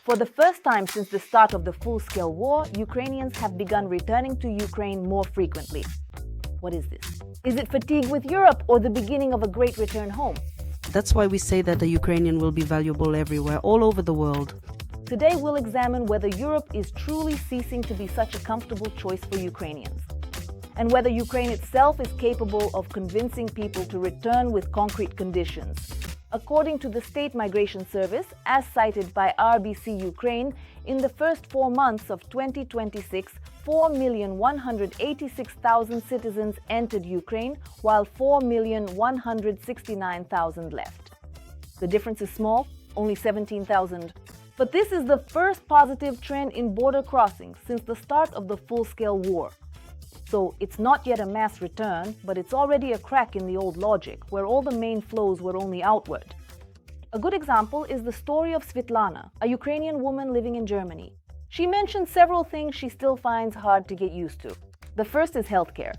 For the first time since the start of the full-scale war, Ukrainians have begun returning to Ukraine more frequently. What is this? Is it fatigue with Europe or the beginning of a great return home? That's why we say that a Ukrainian will be valuable everywhere, all over the world. Today we'll examine whether Europe is truly ceasing to be such a comfortable choice for Ukrainians, and whether Ukraine itself is capable of convincing people to return with concrete conditions. According to the State Migration Service, as cited by RBC Ukraine, in the first 4 months of 2026, 4,186,000 citizens entered Ukraine, while 4,169,000 left. The difference is small, only 17,000. But this is the first positive trend in border crossings since the start of the full-scale war. So it's not yet a mass return, but it's already a crack in the old logic, where all the main flows were only outward. A good example is the story of Svetlana, a Ukrainian woman living in Germany. She mentioned several things she still finds hard to get used to. The first is healthcare.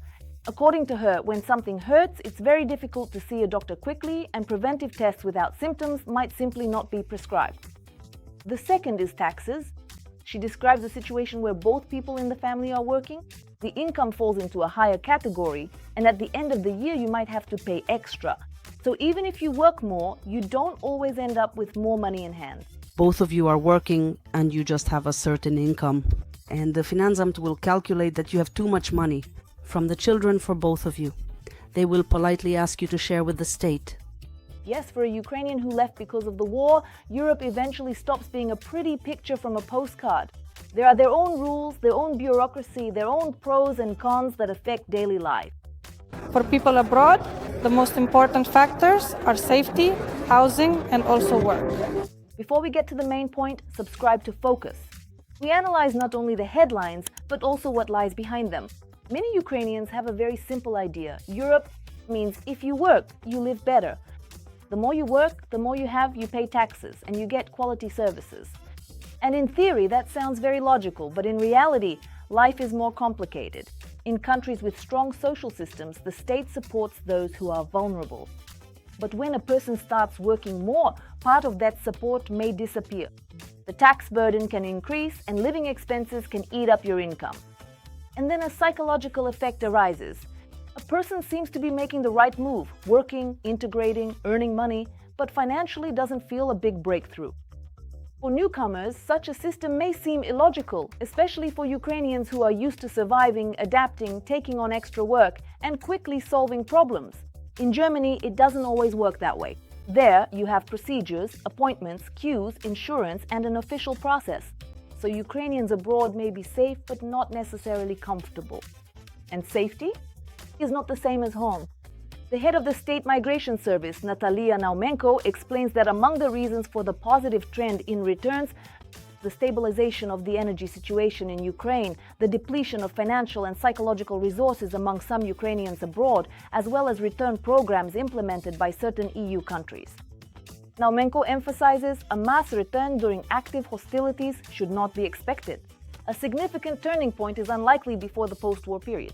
According to her, when something hurts, it's very difficult to see a doctor quickly, and preventive tests without symptoms might simply not be prescribed. The second is taxes. She describes a situation where both people in the family are working. The income falls into a higher category, and at the end of the year you might have to pay extra. So even if you work more, you don't always end up with more money in hand. Both of you are working and you just have a certain income. And the Finanzamt will calculate that you have too much money from the children for both of you. They will politely ask you to share with the state. Yes, for a Ukrainian who left because of the war, Europe eventually stops being a pretty picture from a postcard. There are their own rules, their own bureaucracy, their own pros and cons that affect daily life. For people abroad, the most important factors are safety, housing, and also work. Before we get to the main point, subscribe to Focus. We analyze not only the headlines, but also what lies behind them. Many Ukrainians have a very simple idea. Europe means if you work, you live better. The more you work, the more you have, you pay taxes, and you get quality services. And in theory, that sounds very logical, but in reality, life is more complicated. In countries with strong social systems, the state supports those who are vulnerable. But when a person starts working more, part of that support may disappear. The tax burden can increase, and living expenses can eat up your income. And then a psychological effect arises. A person seems to be making the right move, working, integrating, earning money, but financially doesn't feel a big breakthrough. For newcomers, such a system may seem illogical, especially for Ukrainians who are used to surviving, adapting, taking on extra work, and quickly solving problems. In Germany, it doesn't always work that way. There, you have procedures, appointments, queues, insurance, and an official process. So Ukrainians abroad may be safe, but not necessarily comfortable. And safety is not the same as home. The head of the State Migration Service, Natalia Naumenko, explains that among the reasons for the positive trend in returns, the stabilization of the energy situation in Ukraine, the depletion of financial and psychological resources among some Ukrainians abroad, as well as return programs implemented by certain EU countries. Naumenko emphasizes a mass return during active hostilities should not be expected. A significant turning point is unlikely before the post-war period.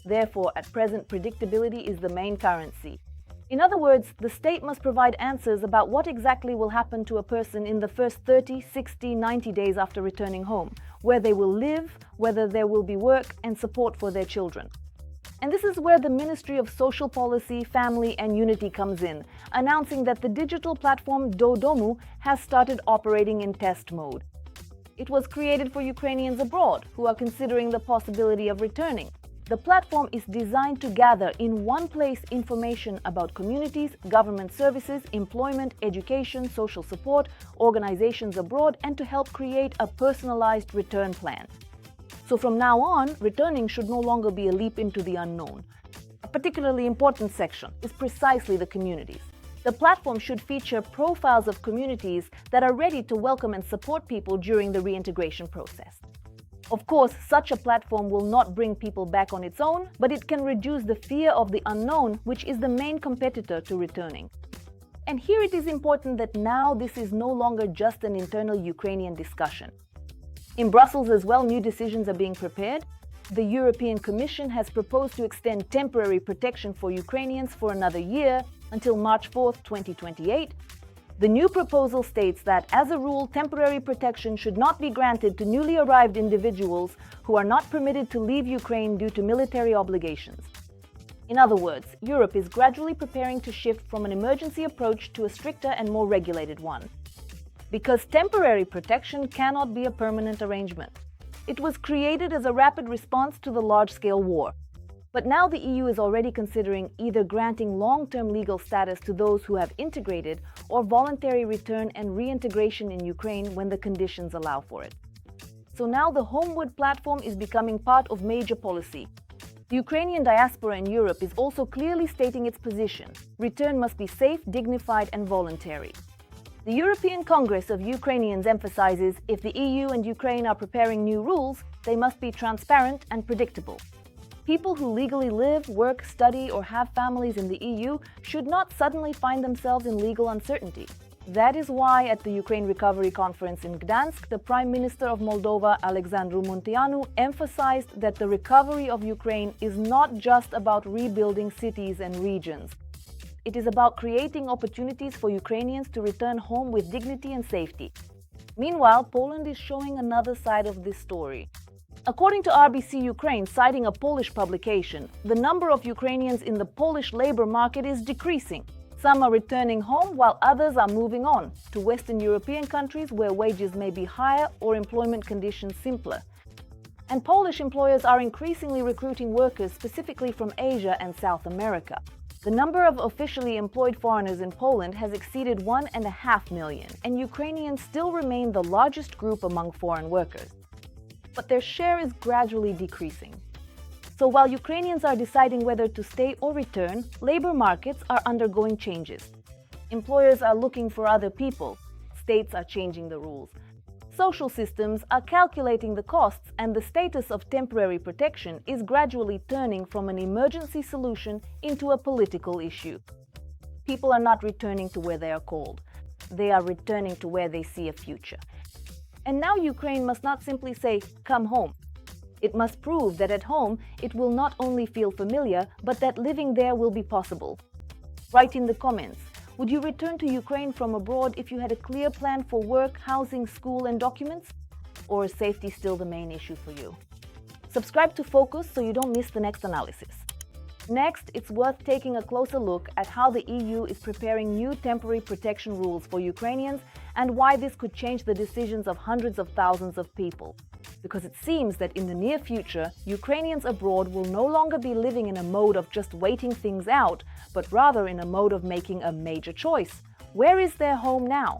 Therefore, at present, predictability is the main currency. In other words, the state must provide answers about what exactly will happen to a person in the first 30, 60, 90 days after returning home, where they will live, whether there will be work and support for their children. And this is where the Ministry of Social Policy, Family and Unity comes in, announcing that the digital platform Dodomu has started operating in test mode. It was created for Ukrainians abroad who are considering the possibility of returning. The platform is designed to gather in one place information about communities, government services, employment, education, social support, organizations abroad, and to help create a personalized return plan. So from now on, returning should no longer be a leap into the unknown. A particularly important section is precisely the communities. The platform should feature profiles of communities that are ready to welcome and support people during the reintegration process. Of course, such a platform will not bring people back on its own, but it can reduce the fear of the unknown, which is the main competitor to returning. And here it is important that now this is no longer just an internal Ukrainian discussion. In Brussels as well, new decisions are being prepared. The European Commission has proposed to extend temporary protection for Ukrainians for another year until March 4, 2028. The new proposal states that, as a rule, temporary protection should not be granted to newly arrived individuals who are not permitted to leave Ukraine due to military obligations. In other words, Europe is gradually preparing to shift from an emergency approach to a stricter and more regulated one. Because temporary protection cannot be a permanent arrangement. It was created as a rapid response to the large-scale war. But now the EU is already considering either granting long-term legal status to those who have integrated or voluntary return and reintegration in Ukraine when the conditions allow for it. So now the Homewood platform is becoming part of major policy. The Ukrainian diaspora in Europe is also clearly stating its position. Return must be safe, dignified, and voluntary. The European Congress of Ukrainians emphasizes if the EU and Ukraine are preparing new rules, they must be transparent and predictable. People who legally live, work, study, or have families in the EU should not suddenly find themselves in legal uncertainty. That is why at the Ukraine Recovery Conference in Gdansk, the Prime Minister of Moldova, Alexandru Munteanu, emphasized that the recovery of Ukraine is not just about rebuilding cities and regions. It is about creating opportunities for Ukrainians to return home with dignity and safety. Meanwhile, Poland is showing another side of this story. According to RBC Ukraine, citing a Polish publication, the number of Ukrainians in the Polish labor market is decreasing. Some are returning home while others are moving on to Western European countries where wages may be higher or employment conditions simpler. And Polish employers are increasingly recruiting workers specifically from Asia and South America. The number of officially employed foreigners in Poland has exceeded 1.5 million, and Ukrainians still remain the largest group among foreign workers. But their share is gradually decreasing. So while Ukrainians are deciding whether to stay or return, labor markets are undergoing changes. Employers are looking for other people. States are changing the rules. Social systems are calculating the costs, and the status of temporary protection is gradually turning from an emergency solution into a political issue. People are not returning to where they are called. They are returning to where they see a future. And now Ukraine must not simply say, "Come home." It must prove that at home it will not only feel familiar, but that living there will be possible. Write in the comments, would you return to Ukraine from abroad if you had a clear plan for work, housing, school, and documents? Or is safety still the main issue for you? Subscribe to Focus so you don't miss the next analysis. Next, it's worth taking a closer look at how the EU is preparing new temporary protection rules for Ukrainians and why this could change the decisions of hundreds of thousands of people. Because it seems that in the near future, Ukrainians abroad will no longer be living in a mode of just waiting things out, but rather in a mode of making a major choice. Where is their home now?